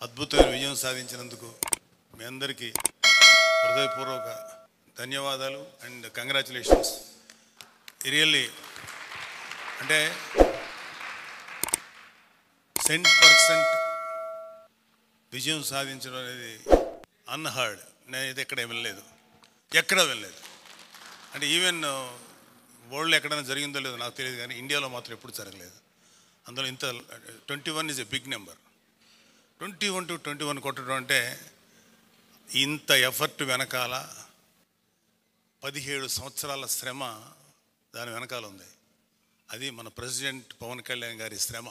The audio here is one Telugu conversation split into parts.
అద్భుతమైన విజయం సాధించినందుకు మీ అందరికీ హృదయపూర్వక ధన్యవాదాలు అండ్ కంగ్రాచులేషన్స్. రియల్లీ అంటే 100% విజయం సాధించడం అనేది అన్హర్డ్. నేను ఇది ఎక్కడ వినలేదు, ఎక్కడా వినలేదు. అంటే ఈవెన్ వరల్డ్లో ఎక్కడైనా జరిగిందో లేదో నాకు తెలియదు, కానీ ఇండియాలో మాత్రం ఎప్పుడు జరగలేదు. అందులో ఇంత 21 is a big number. 21 to 21 కొట్టడం అంటే ఇంత ఎఫర్ట్ వెనకాల 17 సంవత్సరాల శ్రమ దాని వెనకాల ఉంది. అది మన ప్రెసిడెంట్ పవన్ కళ్యాణ్ గారి శ్రమ.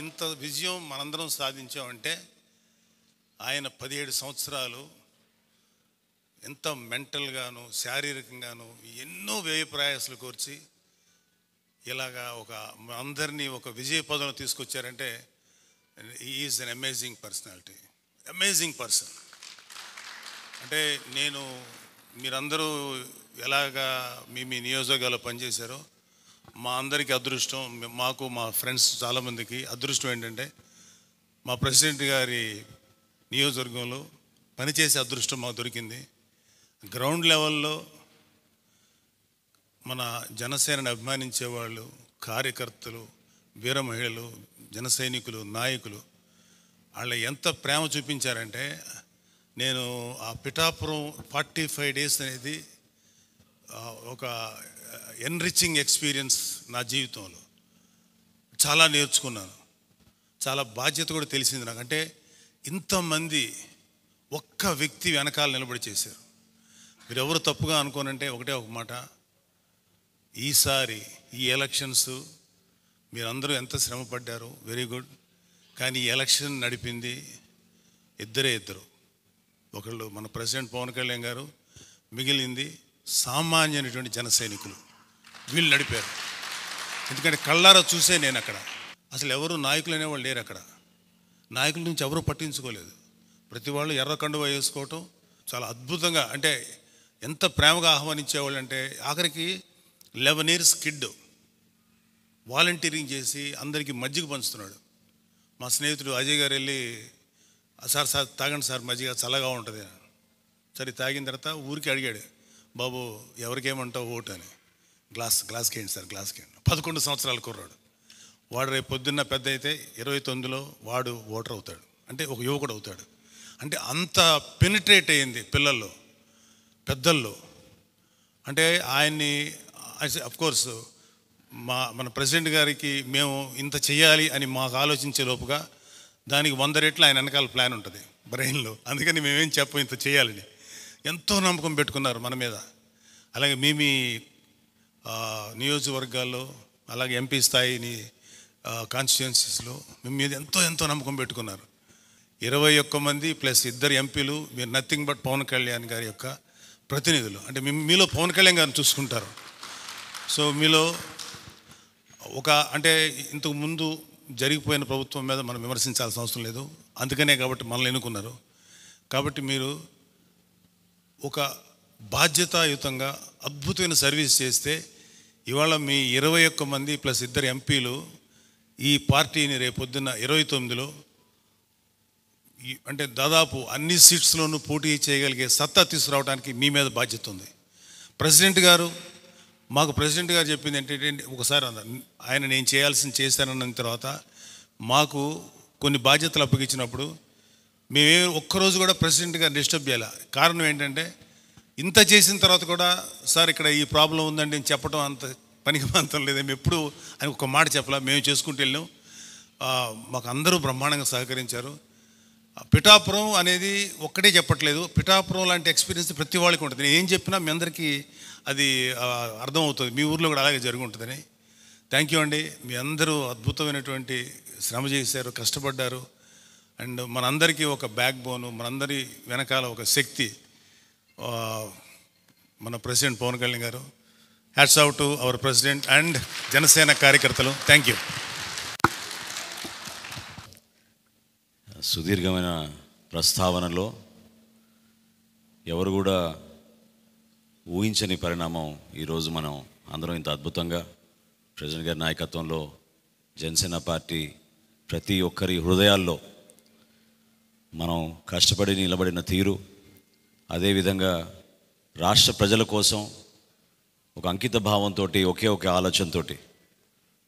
ఇంత విజయం మనందరం సాధించామంటే ఆయన 17 సంవత్సరాలు ఎంత మెంటల్గాను శారీరకంగాను ఎన్నో వ్యయ ప్రయాసాలు కోర్చి ఇలాగా అందరినీ ఒక విజయ పదంలో తీసుకొచ్చారంటే is an amazing personality, amazing person. అంటే మీరందరూ ఎలాగా మీ నియోజకవర్గాల్లో పనిచేశారో మా అందరికీ అదృష్టం, మాకు మా ఫ్రెండ్స్ చాలామందికి అదృష్టం ఏంటంటే మా ప్రెసిడెంట్ గారి నియోజకవర్గంలో పనిచేసే అదృష్టం మాకు దొరికింది. గ్రౌండ్ లెవెల్లో మన జనసేనని అభిమానించేవాళ్ళు, కార్యకర్తలు, వీర మహిళలు, జన సైనికులు, నాయకులు వాళ్ళు ఎంత ప్రేమ చూపించారంటే నేను ఆ పిఠాపురం 45 days అనేది ఒక ఎన్రిచింగ్ ఎక్స్పీరియన్స్ నా జీవితంలో. చాలా నేర్చుకున్నాను, చాలా బాధ్యత కూడా తెలిసింది నాకు. అంటే ఇంతమంది ఒక్క వ్యక్తి వెనకాల నిలబడి చేశారు. మీరు ఎవరు తప్పుగా అనుకోనంటే ఒకటే ఒక మాట, ఈసారి ఈ ఎలక్షన్స్ మీరందరూ ఎంత శ్రమ పడ్డారు, వెరీ గుడ్. కానీ ఈ ఎలక్షన్ నడిపింది ఇద్దరు. ఒకళ్ళు మన ప్రెసిడెంట్ పవన్ కళ్యాణ్ గారు, మిగిలింది సామాన్యమైనటువంటి జన సైనికులు. వీళ్ళు నడిపారు. ఎందుకంటే కళ్ళారా చూసే నేను అక్కడ. అసలు ఎవరు నాయకులు అనేవాళ్ళు లేరు అక్కడ. నాయకుల నుంచి ఎవరు పట్టించుకోలేదు. ప్రతి వాళ్ళు ఎర్ర కండువా వేసుకోవటం చాలా అద్భుతంగా, అంటే ఎంత ప్రేమగా ఆహ్వానించేవాళ్ళు అంటే ఆఖరికి 11 years కిడ్ వాలంటీరింగ్ చేసి అందరికీ మజ్జిగ పంచుతున్నాడు. మా స్నేహితుడు అజయ్ గారు వెళ్ళి సార్ తాగండి సార్ మజ్జిగ చల్లగా ఉంటుంది. సరే తాగిన తర్వాత ఊరికి అడిగాడు, బాబు ఎవరికేమంటావు ఓటు అని. గ్లాస్కి ఏంటి సార్, గ్లాస్కి ఏంటి. 11 సంవత్సరాల కుర్రాడు వాడు. రేపు పొద్దున్న పెద్ద అయితే 29లో వాడు ఓటర్ అవుతాడు, అంటే ఒక యువకుడు అవుతాడు. అంటే అంత పెనిట్రేట్ అయ్యింది పిల్లల్లో, పెద్దల్లో. అంటే ఆయన్ని అఫ్కోర్స్ మన ప్రెసిడెంట్ గారికి మేము ఇంత చేయాలి అని మాకు ఆలోచించే లోపుగా దానికి 100 రెట్లు ఆయన వెనకాల ప్లాన్ ఉంటుంది బ్రెయిన్లో. అందుకని మేమేం చెప్పం ఇంత చేయాలని. ఎంతో నమ్మకం పెట్టుకున్నారు మన మీద. అలాగే మీ నియోజకవర్గాల్లో, అలాగే ఎంపీ స్థాయిని కాన్స్టిట్యుయెన్సీస్లో మీ మీద ఎంతో నమ్మకం పెట్టుకున్నారు. 21 మంది ప్లస్ 2 ఎంపీలు. మీరు నథింగ్ బట్ పవన్ కళ్యాణ్ గారి యొక్క ప్రతినిధులు. అంటే మీలో పవన్ కళ్యాణ్ గారిని చూసుకుంటారు. సో మీలో అంటే ఇంతకు ముందు జరిగిపోయిన ప్రభుత్వం మీద మనం విమర్శించాల్సిన అవసరం లేదు. అందుకనే కాబట్టి మనల్ని ఎన్నుకున్నారు. కాబట్టి మీరు ఒక బాధ్యతాయుతంగా అద్భుతమైన సర్వీస్ చేస్తే ఇవాళ మీ 21 మంది ప్లస్ 2 ఎంపీలు ఈ పార్టీని రేపొద్దున్న 29లో అంటే దాదాపు అన్ని సీట్స్లోనూ పోటీ చేయగలిగే సత్తా తీసుకురావడానికి మీ మీద బాధ్యత ఉంది. ప్రెసిడెంట్ గారు చెప్పింది ఏంటంటే, ఒకసారి ఆయన నేను చేశానన్న తర్వాత మాకు కొన్ని బాధ్యతలు అప్పగించినప్పుడు మేమే ఒక్కరోజు కూడా ప్రెసిడెంట్ గారు డిస్టర్బ్ చేయాలి. కారణం ఏంటంటే ఇంత చేసిన తర్వాత కూడా సార్ ఇక్కడ ఈ ప్రాబ్లం ఉందండి అని చెప్పడం అంత పనికి మాత్రం లేదు. మేము ఎప్పుడు అని ఒక మాట చెప్పాలా, మేము చేసుకుంటూ వెళ్ళాం. మాకు అందరూ బ్రహ్మాండంగా సహకరించారు. పిఠాపురం అనేది ఒక్కటే చెప్పట్లేదు, పిఠాపురం లాంటి ఎక్స్పీరియన్స్ ప్రతి వాళ్ళకి ఉంటుంది. నేను ఏం చెప్పినా మీ అందరికీ అది అర్థమవుతుంది. మీ ఊర్లో కూడా అలాగే జరిగి ఉంటుందని. థ్యాంక్ యూ అండి. మీ అందరూ అద్భుతమైనటువంటి శ్రమ చేశారు, కష్టపడ్డారు. అండ్ మనందరికీ ఒక బ్యాక్ బోను, మనందరి వెనకాల ఒక శక్తి మన ప్రెసిడెంట్ పవన్ కళ్యాణ్ గారు. Hats out to our president and Janasena కార్యకర్తలు. Thank you. సుదీర్ఘమైన ప్రస్తావనలో ఎవరు కూడా ఊహించని పరిణామం ఈరోజు మనం అందరం ఇంత అద్భుతంగా ప్రెసిడెంట్ గారి నాయకత్వంలో జనసేన పార్టీ ప్రతి ఒక్కరి హృదయాల్లో మనం కష్టపడి నిలబడిన తీరు, అదేవిధంగా రాష్ట్ర ప్రజల కోసం ఒక అంకిత భావంతో, ఒకే ఒక ఆలోచనతో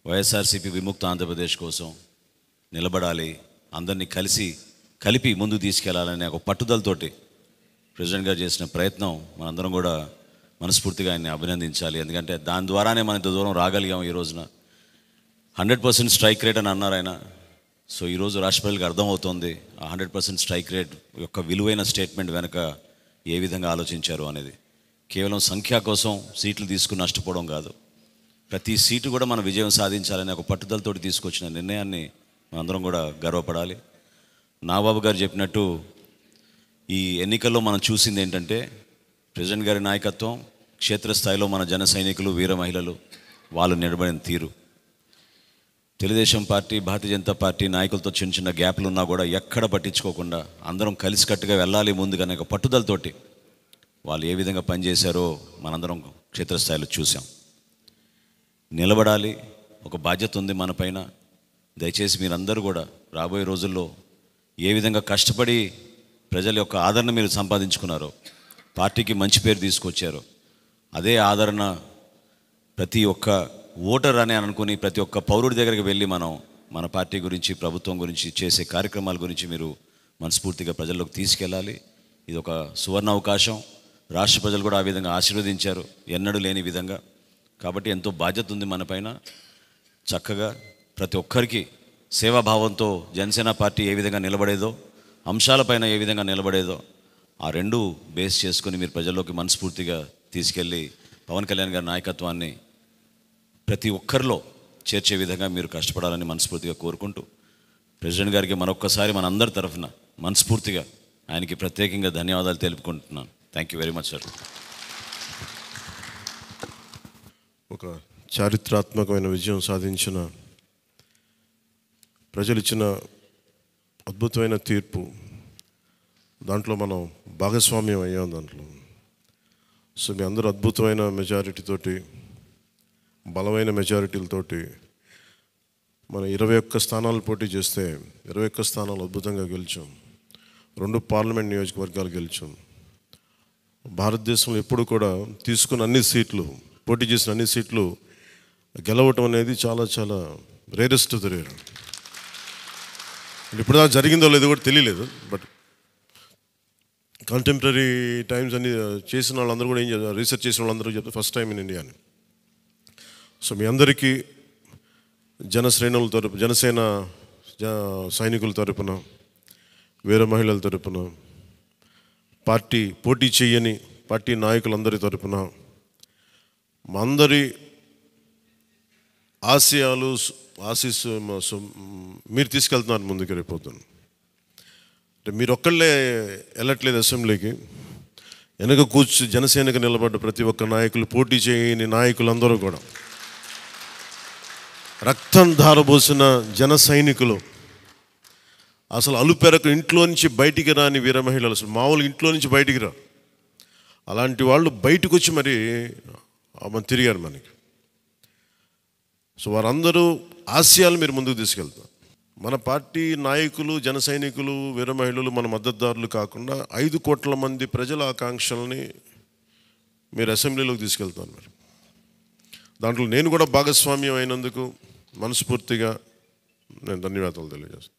వైఎస్ఆర్సీపీ విముక్త ఆంధ్రప్రదేశ్ కోసం నిలబడాలి, అందరినీ కలిపి ముందుకు తీసుకెళ్లాలనే ఒక పట్టుదలతోటి ప్రెసిడెంట్ గారు చేసిన ప్రయత్నం మనందరం కూడా మనస్ఫూర్తిగా ఆయన్ని అభినందించాలి. ఎందుకంటే దాని ద్వారానే మనం ఇంత దూరం రాగలిగాం. ఈ రోజున 100% స్ట్రైక్ రేట్ అని అన్నారు ఆయన. సో ఈరోజు రాష్ట్ర ప్రజలకు అర్థమవుతోంది ఆ 100% స్ట్రైక్ రేట్ యొక్క విలువైన స్టేట్మెంట్ వెనుక ఏ విధంగా ఆలోచించారు అనేది. కేవలం సంఖ్య కోసం సీట్లు తీసుకుని నష్టపోవడం కాదు, ప్రతి సీటు కూడా మనం విజయం సాధించాలనే ఒక పట్టుదలతోటి తీసుకొచ్చిన నిర్ణయాన్ని మనందరం కూడా గర్వపడాలి. నాగబాబు గారు చెప్పినట్టు ఈ ఎన్నికల్లో మనం చూసింది ఏంటంటే ప్రెసిడెంట్ గారి నాయకత్వం, క్షేత్రస్థాయిలో మన జన సైనికులు, వీర మహిళలు వాళ్ళు నిలబడిన తీరు. తెలుగుదేశం పార్టీ, భారతీయ జనతా పార్టీ నాయకులతో చిన్న చిన్న గ్యాప్లు ఉన్నా కూడా ఎక్కడ పట్టించుకోకుండా అందరం కలిసికట్టుగా వెళ్ళాలి ముందుగానే ఒక పట్టుదలతోటి వాళ్ళు ఏ విధంగా పనిచేశారో మనందరం క్షేత్రస్థాయిలో చూసాం. నిలబడాలి, ఒక బాధ్యత ఉంది మన పైన. దయచేసి మీరందరూ కూడా రాబోయే రోజుల్లో ఏ విధంగా కష్టపడి ప్రజల యొక్క ఆదరణ మీరు సంపాదించుకున్నారో, పార్టీకి మంచి పేరు తీసుకొచ్చారో, అదే ఆదరణ ప్రతి ఒక్క ఓటర్ అని అనుకుని ప్రతి ఒక్క పౌరుడి దగ్గరికి వెళ్ళి మనం మన పార్టీ గురించి, ప్రభుత్వం గురించి, చేసే కార్యక్రమాల గురించి మీరు మనస్ఫూర్తిగా ప్రజల్లోకి తీసుకెళ్ళాలి. ఇది ఒక సువర్ణ అవకాశం. రాష్ట్ర ప్రజలు కూడా ఆ విధంగా ఆశీర్వదించారు, ఎన్నడూ లేని విధంగా. కాబట్టి ఎంతో బాధ్యత ఉంది మన పైన. చక్కగా ప్రతి ఒక్కరికి సేవాభావంతో జనసేన పార్టీ ఏ విధంగా నిలబడేదో, అంశాలపైన ఏ విధంగా నిలబడేదో, ఆ రెండు బేస్ చేసుకొని మీరు ప్రజల్లోకి మనస్ఫూర్తిగా తీసుకెళ్ళి పవన్ కళ్యాణ్ గారి నాయకత్వాన్ని ప్రతి ఒక్కరిలో చేర్చే విధంగా మీరు కష్టపడాలని మనస్ఫూర్తిగా కోరుకుంటూ, ప్రెసిడెంట్ గారికి మరొక్కసారి మన అందరి తరఫున మనస్ఫూర్తిగా ఆయనకి ప్రత్యేకంగా ధన్యవాదాలు తెలుపుకుంటున్నాను. Thank you very much sir. ఒక చారిత్రాత్మకమైన విజయం సాధించిన ప్రజలు ఇచ్చిన అద్భుతమైన తీర్పు, దాంట్లో మనం భాగస్వామ్యం అయ్యాం దాంట్లో. సో మీ అందరూ అద్భుతమైన మెజారిటీతోటి, బలమైన మెజారిటీలతోటి మనం 21 స్థానాలు పోటీ చేస్తే 21 స్థానాలు అద్భుతంగా గెలిచాం. 2 పార్లమెంట్ నియోజకవర్గాలు గెలిచాం. భారతదేశంలో ఎప్పుడు కూడా తీసుకున్న అన్ని సీట్లు, పోటీ చేసిన అన్ని సీట్లు గెలవటం అనేది చాలా చాలా రేరెస్ట్ ఆఫ్ ద రేర్. ఇప్పుడు దాకా జరిగిందో లేదో కూడా తెలియలేదు. బట్ కంటెంపరీ టైమ్స్ అన్ని చేసిన వాళ్ళందరూ కూడా ఏం చేస్తారు, రీసెర్చ్ చేసిన వాళ్ళందరూ చెప్తారు ఫస్ట్ టైం ఇన్ ఇండియా అని. సో మీ అందరికీ జనసేన సైనికుల తరపున, వీర మహిళల తరపున, పార్టీ పోటీ చేయని పార్టీ నాయకులందరి తరపున, మా అందరి ఆశీస్సు మీరు తీసుకెళ్తున్నారు ముందుకు రేపోతాను. అంటే మీరు ఒక్కళ్ళే వెళ్ళట్లేదు అసెంబ్లీకి. వెనక జనసేనకు నిలబడ్డ ప్రతి ఒక్క నాయకులు, పోటీ చేయని నాయకులందరూ కూడా, రక్తం ధారబోసిన జన సైనికులు, అసలు అలుపెరకు ఇంట్లో నుంచి బయటికి రాని వీర మహిళలు, అసలు మామూలు ఇంట్లో నుంచి బయటికి రా, అలాంటి వాళ్ళు బయటకు వచ్చి మరి తిరిగారు మనకి. సో వారందరూ ఆశయాలు మీరు ముందుకు తీసుకెళ్తారు. మన పార్టీ నాయకులు, జన సైనికులు, వీర మహిళలు మన మద్దతుదారులు కాకుండా 5 కోట్ల మంది ప్రజల ఆకాంక్షల్ని మీరు అసెంబ్లీలోకి తీసుకెళ్తారు. మరి దాంట్లో నేను కూడా భాగస్వామ్యం అయినందుకు మనస్ఫూర్తిగా నేను ధన్యవాదాలు తెలియజేస్తాను.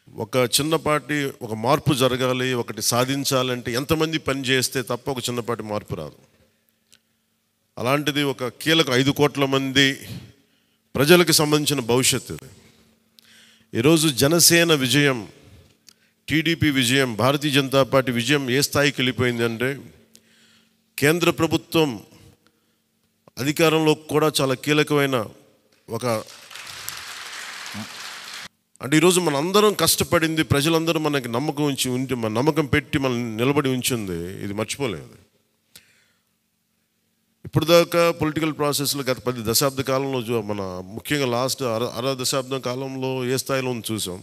ఒక చిన్నపాటి ఒక మార్పు జరగాలి, ఒకటి సాధించాలంటే ఎంతమంది పని చేస్తే తప్ప ఒక చిన్నపాటి మార్పు రాదు. అలాంటిది ఒక కీలక 5 కోట్ల మంది ప్రజలకు సంబంధించిన భవిష్యత్తు. ఈరోజు జనసేన విజయం, టీడీపీ విజయం, భారతీయ జనతా పార్టీ విజయం ఏ స్థాయికి వెళ్ళిపోయిందంటే కేంద్ర ప్రభుత్వం అధికారంలో కూడా చాలా కీలకమైన ఒక, అంటే ఈరోజు మన అందరం కష్టపడింది, ప్రజలందరూ మనకి నమ్మకం పెట్టి మనం నిలబడి ఉంచింది, ఇది మర్చిపోలేదు. ఇప్పుడు దాకా పొలిటికల్ ప్రాసెస్లో గత 10 దశాబ్ద కాలంలో మన ముఖ్యంగా లాస్ట్ అర దశాబ్దం కాలంలో ఏ స్థాయిలో ఉంది చూసాం.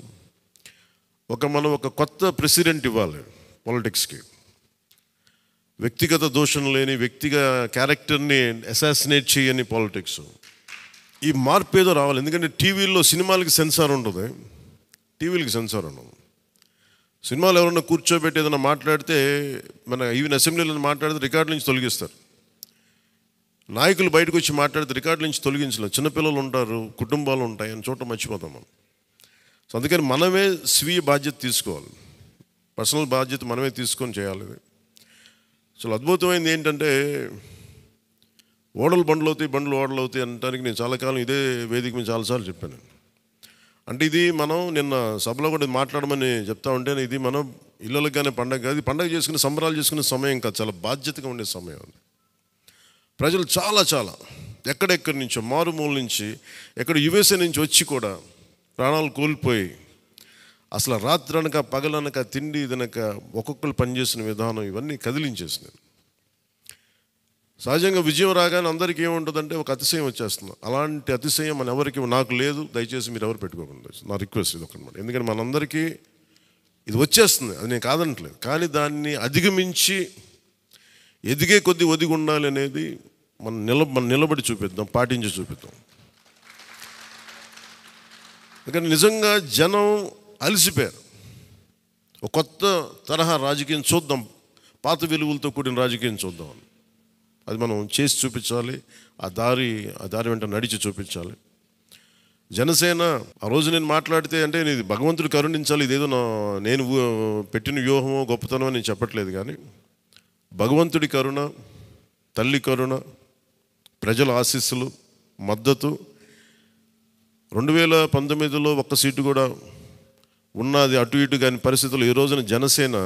మనం ఒక కొత్త ప్రెసిడెంట్ ఇవ్వాలి పాలిటిక్స్కి. వ్యక్తిగత దోషం లేని, వ్యక్తిగత క్యారెక్టర్ని అసాసినేట్ చేయని పాలిటిక్స్. ఈ మార్పు ఏదో రావాలి. ఎందుకంటే టీవీల్లో సినిమాలకి సెన్సార్ ఉంటుంది, టీవీలకి సెన్సార్ ఉండదు. సినిమాలు ఎవరన్నా కూర్చోబెట్టి ఏదైనా మాట్లాడితే, మన ఈవెన్ అసెంబ్లీలో మాట్లాడితే రికార్డు నుంచి తొలగిస్తారు. నాయకులు బయటకు వచ్చి మాట్లాడితే రికార్డు నుంచి తొలగించలేదు. చిన్నపిల్లలు ఉంటారు, కుటుంబాలు ఉంటాయి, అని చోట మర్చిపోతాం మనం. సో అందుకని మనమే స్వీయ బాధ్యత తీసుకోవాలి, పర్సనల్ బాధ్యత మనమే తీసుకొని చేయాలి. అసలు అద్భుతమైనది ఏంటంటే, ఓడలు బండ్లు అవుతాయి, బండ్లు ఓడలు అవుతాయి అనడానికి నేను చాలా కాలం ఇదే వేదిక మీద చాలాసార్లు చెప్పాను. అంటే ఇది మనం నిన్న సభలో కూడా మాట్లాడమని చెప్తా ఉంటే, ఇది మనం ఇళ్ళకి కానీ పండగ కాదు, పండగ చేసుకునే సంబరాలు చేసుకునే సమయం కాదు, చాలా బాధ్యతగా ఉండే సమయం. ప్రజలు చాలా చాలా ఎక్కడెక్కడి నుంచో, మారుమూల నుంచి, ఎక్కడ యుఎస్ఏ నుంచి వచ్చి కూడా ప్రాణాలు కోల్పోయి, అసలు రాత్రనక పగలనక తిండి ఇదనక ఒక్కొక్కరు పనిచేసిన విధానం ఇవన్నీ కదిలించేసినాయి. సహజంగా విజయం రాగానే అందరికీ ఏముంటుందంటే ఒక అతిశయం వచ్చేస్తుంది. అలాంటి అతిశయం మన ఎవరికి, నాకు లేదు, దయచేసి మీరు ఎవరు పెట్టుకోకుండా, నా రిక్వెస్ట్ ఇది ఒకనమాట. ఎందుకంటే మనందరికీ ఇది వచ్చేస్తుంది, అది నేను కాదనట్లేదు. కానీ దాన్ని అధిగమించి ఎదిగే కొద్దీ ఒదిగి ఉండాలి అనేది మనం నిలబడి చూపిద్దాం, పాటించి చూపిద్దాం. ఎందుకంటే నిజంగా జనం అలసిపోయారు. ఒక కొత్త తరహా రాజకీయం చూద్దాం, పాత విలువలతో కూడిన రాజకీయం చూద్దాం. అది మనం చేసి చూపించాలి, ఆ దారి వెంట నడిచి చూపించాలి. జనసేన ఆ రోజు నేను మాట్లాడితే, అంటే ఇది భగవంతుడు కరుణించాలి, ఇదేదో నేను పెట్టిన వ్యూహమో గొప్పతనమో నేను చెప్పట్లేదు. కానీ భగవంతుడి కరుణ, తల్లి కరుణ, ప్రజల ఆశీస్సులు, మద్దతు, 2019లో ఒక్క సీటు కూడా ఉన్నది అటు ఇటు కాని పరిస్థితులు ఈ రోజున జనసేన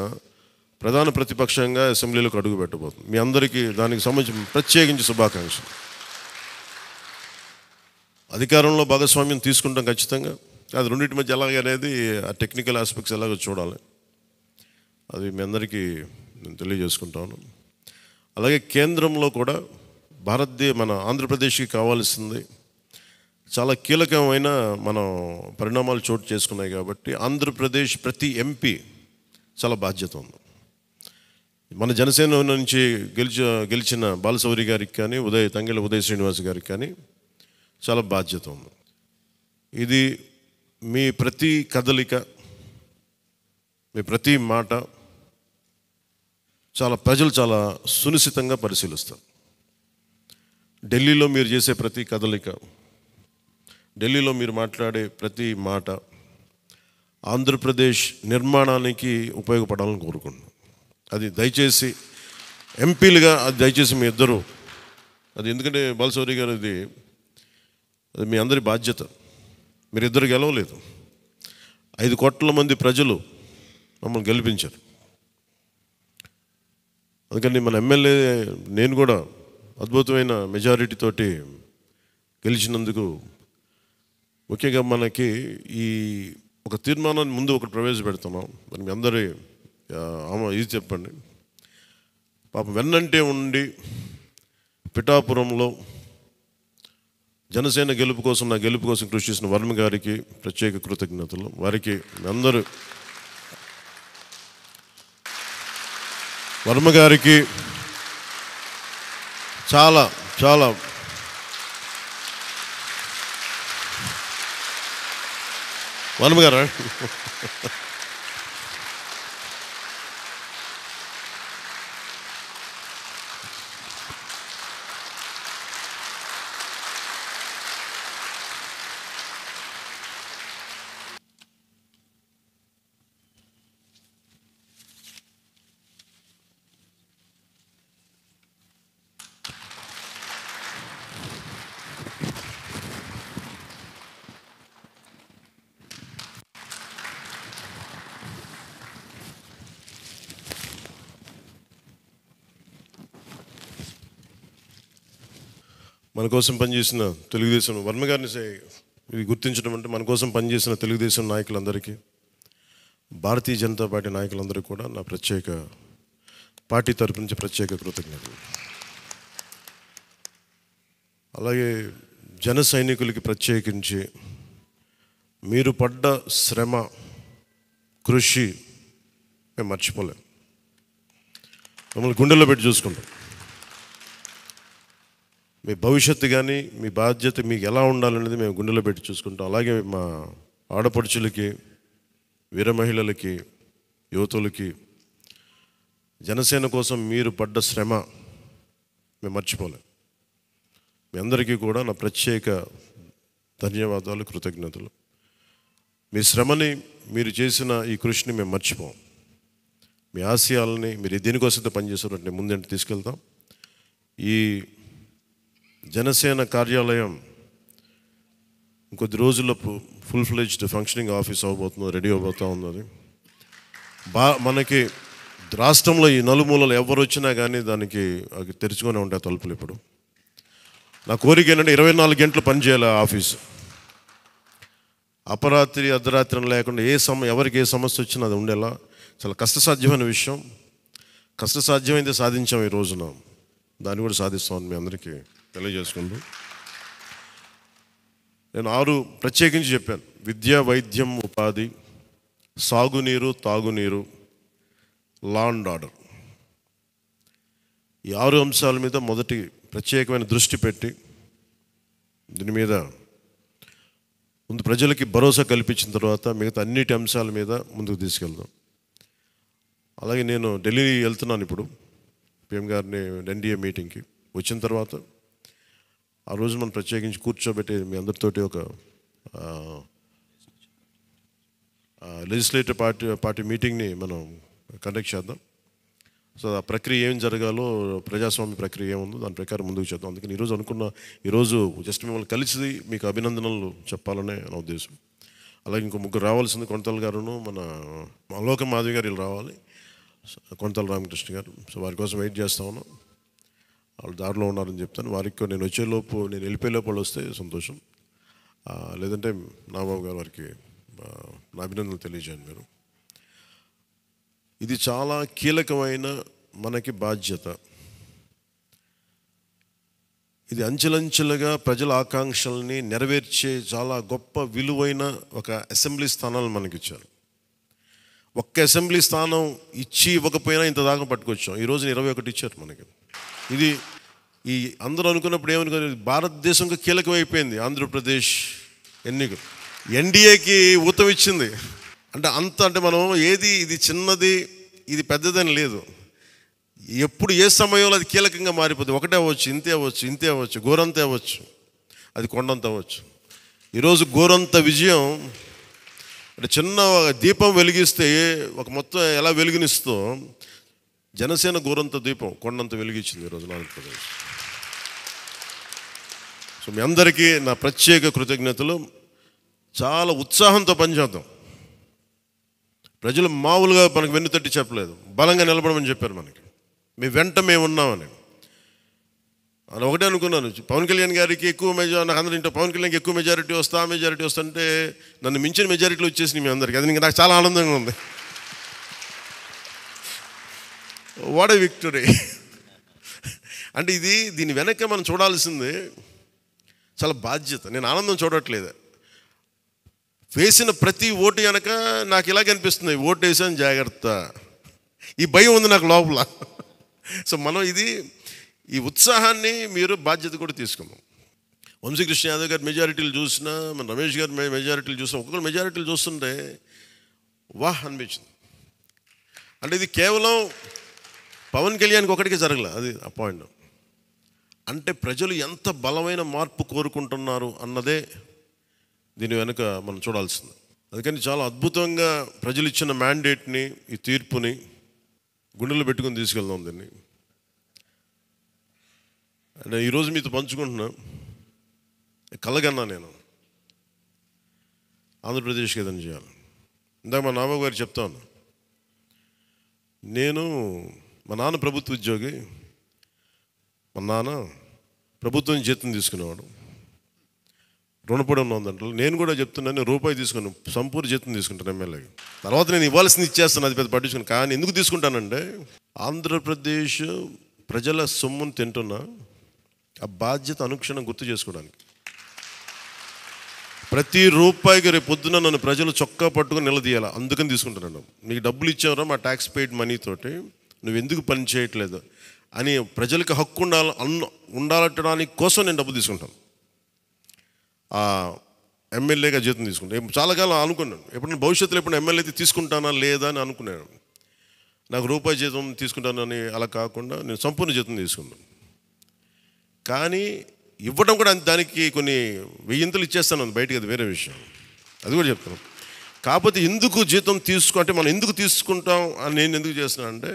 ప్రధాన ప్రతిపక్షంగా అసెంబ్లీలోకి అడుగు పెట్టబోతుంది. మీ అందరికీ దానికి సంబంధించి ప్రత్యేకించి శుభాకాంక్షలు. అధికారంలో భాగస్వామ్యం తీసుకుంటాం ఖచ్చితంగా. అది రెండింటి మధ్య ఎలాగనేది ఆ టెక్నికల్ ఆస్పెక్ట్స్ ఎలాగో చూడాలి. అది మీ అందరికీ నేను తెలియజేసుకుంటాను. అలాగే కేంద్రంలో కూడా మన ఆంధ్రప్రదేశ్కి కావాల్సింది చాలా కీలకమైన మనం పరిణామాలు చోటు చేసుకున్నాయి. కాబట్టి ఆంధ్రప్రదేశ్ ప్రతి ఎంపీ చాలా బాధ్యత ఉంది. మన జనసేన నుంచి గెలిచిన బాలశౌరి గారికి కానీ, తంగెళ్ళ ఉదయ్ శ్రీనివాస్ గారికి కానీ చాలా బాధ్యత ఉంది. ఇది మీ ప్రతి కదలిక, మీ ప్రతి మాట ప్రజలు చాలా సునిశ్చితంగా పరిశీలిస్తారు. ఢిల్లీలో మీరు చేసే ప్రతి కదలిక, ఢిల్లీలో మీరు మాట్లాడే ప్రతి మాట ఆంధ్రప్రదేశ్ నిర్మాణానికి ఉపయోగపడాలని కోరుకుంటున్నాను. అది దయచేసి ఎంపీలుగా అది దయచేసి మీ ఇద్దరు, అది ఎందుకంటే బాలశౌరి గారు అది మీ అందరి బాధ్యత. మీరిద్దరు గెలవలేదు, 5 కోట్ల మంది ప్రజలు మమ్మల్ని గెలిపించారు. అందుకని మన ఎమ్మెల్యే నేను కూడా అద్భుతమైన మెజారిటీ తోటి గెలిచినందుకు ముఖ్యంగా మనకి ఈ ఒక తీర్మానాన్ని ముందు ఒకటి ప్రవేశపెడుతున్నాం. మరి మీ అందరి ఇది చెప్పండి. పాపం వెన్నంటే ఉండి పిఠాపురంలో జనసేన గెలుపు కోసం, నా గెలుపు కోసం కృషి చేసిన వర్మ గారికి ప్రత్యేక కృతజ్ఞతలు. వారికి అందరూ వర్మ గారికి చాలా చాలా వర్మ గారా మన కోసం పనిచేసిన తెలుగుదేశం వర్మ గారిని ఇది గుర్తించడం అంటే, మన కోసం పనిచేసిన తెలుగుదేశం నాయకులందరికీ, భారతీయ జనతా పార్టీ నాయకులందరికీ కూడా నా పార్టీ తరపు నుంచి ప్రత్యేక కృతజ్ఞతలు. అలాగే జన సైనికులకి ప్రత్యేకించి మీరు పడ్డ శ్రమ, కృషి మేము మర్చిపోలేం. మమ్మల్ని గుండెల్లో పెట్టి చూసుకుంటాం. మీ భవిష్యత్తు కానీ మీ బాధ్యత మీకు ఎలా ఉండాలనేది మేము గుండెలో పెట్టి చూసుకుంటాం. అలాగే మా ఆడపడుచులకి, వీర మహిళలకి, యువతులకి జనసేన కోసం మీరు పడ్డ శ్రమ మేము మర్చిపోలేం. మీ అందరికీ కూడా నా ప్రత్యేక ధన్యవాదాలు, కృతజ్ఞతలు. మీ శ్రమని, మీరు చేసిన ఈ కృషిని మేము మర్చిపోం. మీ ఆశయాలని మీరు దేనికోసం పనిచేస్తారంటే ముందంటే తీసుకెళ్తాం. ఈ జనసేన కార్యాలయం ఇంకొద్ది రోజుల్లో ఫుల్ ఫ్లెడ్జ్డ్ ఫంక్షనింగ్ ఆఫీస్ అవ్వబోతుంది, రెడీ అవబోతూ ఉన్నది. మనకి రాష్ట్రంలో ఈ నలుమూలలు ఎవరు వచ్చినా కానీ దానికి తెరుచుకొని ఉంటాయి తలుపులు. ఇప్పుడు నా కోరిక ఏంటంటే 24 గంటలు పనిచేయాలి ఆ ఆఫీసు. అపరాత్రి అర్ధరాత్రి లేకుండా ఎవరికి ఏ సమస్య వచ్చినా అది ఉండేలా. చాలా కష్టసాధ్యమైన విషయం. కష్టసాధ్యమైతే సాధించాం ఈ రోజున, దాన్ని కూడా సాధిస్తామని మీ అందరికీ తెలియజేసుకుంటూ నేను 6 ప్రత్యేకించి చెప్పాను. విద్య, వైద్యం, ఉపాధి, సాగునీరు, తాగునీరు, లా అండ్ ఆర్డర్. ఈ 6 అంశాల మీద మొదటి ప్రత్యేకమైన దృష్టి పెట్టి దీని మీద ముందు ప్రజలకి భరోసా కల్పించిన తర్వాత మిగతా అన్నిటి అంశాల మీద ముందుకు తీసుకెళ్దాం. అలాగే నేను ఢిల్లీ వెళ్తున్నాను ఇప్పుడు PM గారిని NDA మీటింగ్కి. వచ్చిన తర్వాత ఆ రోజు మనం ప్రత్యేకించి కూర్చోబెట్టి మీ అందరితోటి ఒక లెజిస్లేటివ్ పార్టీ మీటింగ్ని మనం కండక్ట్ చేద్దాం. సో ఆ ప్రక్రియ ఏం జరగాలో, ప్రజాస్వామ్య ప్రక్రియ ఏముందో దాని ప్రకారం ముందుకు చేద్దాం. అందుకని ఈరోజు జస్ట్ మిమ్మల్ని కలిసి మీకు అభినందనలు చెప్పాలనే నా ఉద్దేశం. అలాగే ఇంకో 3 రావాల్సింది, కొనతల గారును మన లోక మాధవి గారు వీళ్ళు రావాలి, కొనతల రామకృష్ణ గారు. సో వారి కోసం వెయిట్ చేస్తా ఉన్నాం. వాళ్ళు దారిలో ఉన్నారని చెప్తాను. వారికి నేను వెళ్ళిపోయేలోపు వాళ్ళు వస్తే సంతోషం. లేదంటే నాబాబు గారు వారికి నా అభినందనలు తెలియజేయండి మీరు. ఇది చాలా కీలకమైన మనకి బాధ్యత. ఇది అంచెలంచెలుగా ప్రజల ఆకాంక్షల్ని నెరవేర్చే చాలా గొప్ప విలువైన ఒక అసెంబ్లీ స్థానాలు మనకి ఇచ్చారు. ఒక్క అసెంబ్లీ స్థానం ఇవ్వకపోయినా ఇంత దాకా పట్టుకొచ్చాం. ఈ రోజున 21 ఇచ్చారు మనకి. ఇది ఈ అందరూ అనుకున్నప్పుడు ఏమనుకున్నారు, భారతదేశంగా కీలకమైపోయింది ఆంధ్రప్రదేశ్ ఎన్నికలు. NDAకి ఊతం ఇచ్చింది. అంటే మనం ఇది చిన్నది, ఇది పెద్దదని లేదు. ఎప్పుడు ఏ సమయంలో అది కీలకంగా మారిపోతుంది. ఒకటే అవ్వచ్చు, ఇంతే అవ్వచ్చు, గోరంత అవ్వచ్చు, అది కొండంత అవ్వచ్చు. ఈరోజు గోరంత విజయం అంటే చిన్న దీపం వెలిగిస్తే ఒక మొత్తం ఎలా వెలుగునిస్తో జనసేన గోరంత దీపం కొండంత వెలిగించింది ఈరోజు ఆంధ్రప్రదేశ్. సో మీ అందరికీ నా ప్రత్యేక కృతజ్ఞతలు. చాలా ఉత్సాహంతో పనిచేద్దాం. ప్రజలు మామూలుగా మనకు వెన్నుతట్టి చెప్పలేదు, బలంగా నిలబడమని చెప్పారు. మనకి మీ వెంట మేము ఉన్నామని. అని ఒకటే అనుకున్నాను, పవన్ కళ్యాణ్ గారికి ఎక్కువ మెజారిటీ, నాకు అందరూ పవన్ కళ్యాణ్కి ఎక్కువ మెజారిటీ వస్తుంటే నన్ను మించిన మెజారిటీలు వచ్చేసినాయి మీ అందరికీ. అది నాకు చాలా ఆనందంగా ఉంది. What a victory. అంటే దీని వెనక మనం చూడాల్సింది చాలా బాధ్యత. నేను ఆనందం చూడట్లేదు. వేసిన ప్రతి ఓటు వెనక నాకు ఇలాగ అనిపిస్తుంది, ఓటు వేసాను జాగ్రత్త, ఈ భయం ఉంది నాకు లోపల. సో మనం ఈ ఉత్సాహాన్ని మీరు బాధ్యత కూడా తీసుకున్నాం. వంశీకృష్ణ యాదవ్ గారి మెజారిటీలు చూసినా, మన రమేష్ గారి మెజారిటీలు చూసినా, ఒక్కొక్కరు మెజారిటీలు చూస్తుంటే వాహ్ అనిపించింది. అంటే ఇది కేవలం పవన్ కళ్యాణ్కి ఒకటికి జరగలే, అది ఆ పాయింట్. అంటే ప్రజలు ఎంత బలమైన మార్పు కోరుకుంటున్నారు అన్నదే దీని వెనుక మనం చూడాల్సింది. అందుకని చాలా అద్భుతంగా ప్రజలు ఇచ్చిన మ్యాండేట్ని, ఈ తీర్పుని గుండెల్లో పెట్టుకుని తీసుకెళ్దాం దీన్ని. అంటే ఈరోజు మీతో పంచుకుంటున్నా, కలగన్నా నేను ఆంధ్రప్రదేశ్కి ఏదైనా చేయాలి. ఇందాక మా నాన్నబాబు గారు చెప్తా ఉన్నా, మా నాన్న ప్రభుత్వ ఉద్యోగి, మా నాన్న ప్రభుత్వం జీతం తీసుకునేవాడు, రుణపడి ఉన్నదంటే. నేను కూడా చెప్తున్నాను, రూపాయి తీసుకుని సంపూర్ణ జీతం తీసుకుంటాను ఎమ్మెల్యేకి. తర్వాత నేను ఇవ్వాల్సింది ఇచ్చేస్తాను, అది పెద్ద పట్టించుకుని. కానీ ఎందుకు తీసుకుంటానంటే ఆంధ్రప్రదేశ్ ప్రజల సొమ్మును తింటున్నా ఆ బాధ్యత అనుక్షణం గుర్తు చేసుకోవడానికి. ప్రతి రూపాయికి రేపు పొద్దున నన్ను ప్రజలు చొక్కా పట్టుకుని నిలదీయాలి, అందుకని తీసుకుంటున్నాను. నీకు డబ్బులు ఇచ్చావరా మా ట్యాక్స్ పెయిడ్ మనీతోటి, నువ్వు ఎందుకు పని చేయట్లేదు అని ప్రజలకు హక్కు ఉండాలటడానికి కోసం నేను డబ్బు తీసుకుంటాను. ఎమ్మెల్యేగా జీతం తీసుకుంటాను. చాలా కాలం అనుకున్నాను, ఎప్పుడైనా భవిష్యత్తులో ఎప్పుడు ఎమ్మెల్యే అయితే తీసుకుంటానా లేదా అని అనుకున్నాను. నాకు రూపాయి జీతం తీసుకుంటానని అలా కాకుండా నేను సంపూర్ణ జీతం తీసుకున్నాను. కానీ ఇవ్వడం కూడా దానికి కొన్ని వెయ్యింతలు ఇచ్చేస్తాను బయటికి, అది వేరే విషయం, అది కూడా చెప్తాను. కాకపోతే ఎందుకు జీతం అంటే మనం ఎందుకు తీసుకుంటాం అని నేను ఎందుకు చేస్తున్నాను అంటే,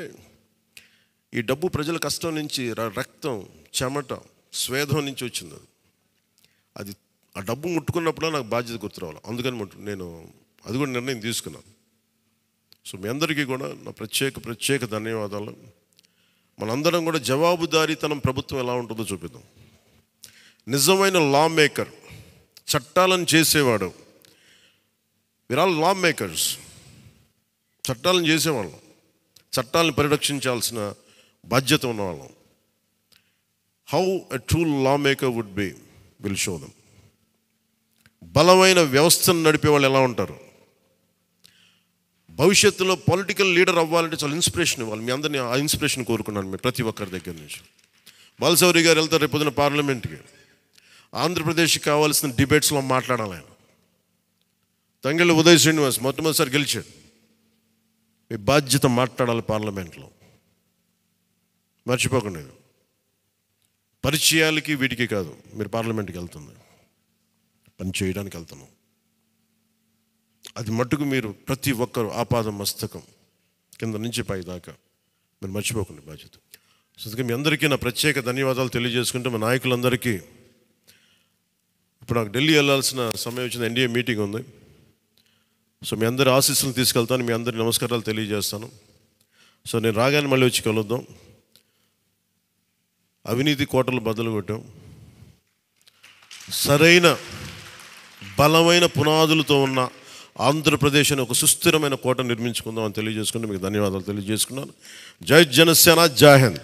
ఈ డబ్బు ప్రజల కష్టం నుంచి, రక్తం, చెమట, స్వేదం నుంచి వచ్చింది. అది ఆ డబ్బు ముట్టుకున్నప్పుడు నాకు బాధ్యత గుర్తు రావాలి. అందుకని నేను అది కూడా నిర్ణయం తీసుకున్నాను. సో మీ అందరికీ కూడా నా ప్రత్యేక ధన్యవాదాలు. మనందరం కూడా జవాబుదారీతనం ప్రభుత్వం ఎలా ఉంటుందో చూపిద్దాం. నిజమైన లా మేకర్, చట్టాలను చేసేవాడు. We are all lawmakers. చట్టాలను చేసేవాళ్ళం, చట్టాలను పరిరక్షించాల్సిన బాధ్యత ఉన్నవాళ్ళం. How a true lawmaker would be will show them. బలమైన వ్యవస్థను నడిపే వాళ్ళు ఎలా ఉంటారు. భవిష్యత్తులో పొలిటికల్ లీడర్ అవ్వాలంటే చాలా ఇన్స్పిరేషన్ ఇవ్వాలి. మీ అందరినీ ఆ ఇన్స్పిరేషన్ కోరుకున్నాను మీరు ప్రతి ఒక్కరి దగ్గర నుంచి. బాలశౌరి గారు వెళ్తారు రేపు పొద్దున పార్లమెంట్కి. ఆంధ్రప్రదేశ్కి కావాల్సిన డిబేట్స్లో మాట్లాడాలి ఆయన. తంగెళ్ళ ఉదయ్ శ్రీనివాస్ మొట్టమొదటిసారి గెలిచాడు. మీ బాధ్యత మాట్లాడాలి పార్లమెంట్లో, మర్చిపోకండి. పరిచయాలకి వీటికి కాదు, మీరు పార్లమెంట్కి వెళ్తుంది, పని చేయడానికి వెళ్తున్నాం. అది మట్టుకు మీరు ప్రతి ఒక్కరు ఆపాద మస్తకం కింద నుంచి పై దాకా మీరు మర్చిపోకండి బాధ్యత. సో అందుకే మీ అందరికీ నా ప్రత్యేక ధన్యవాదాలు తెలియజేసుకుంటే, మా నాయకులందరికీ ఇప్పుడు నాకు ఢిల్లీ వెళ్ళాల్సిన సమయం వచ్చింది, ఎన్డీఏ మీటింగ్ ఉంది. సో మీ అందరి ఆశీస్సులు తీసుకెళ్తాను, మీ అందరి నమస్కారాలు తెలియజేస్తాను. సో నేను రాగానే మళ్ళీ వచ్చి కలుద్దాం. అవినీతి కోటలు బద్దలు కొట్టాం, సరైన బలమైన పునాదులతో ఉన్న ఆంధ్రప్రదేశ్ అని ఒక సుస్థిరమైన కోట నిర్మించుకుందాం అని తెలియజేసుకుంటూ మీకు ధన్యవాదాలు తెలియజేసుకున్నాను. జై జనసేన, జై హింద్.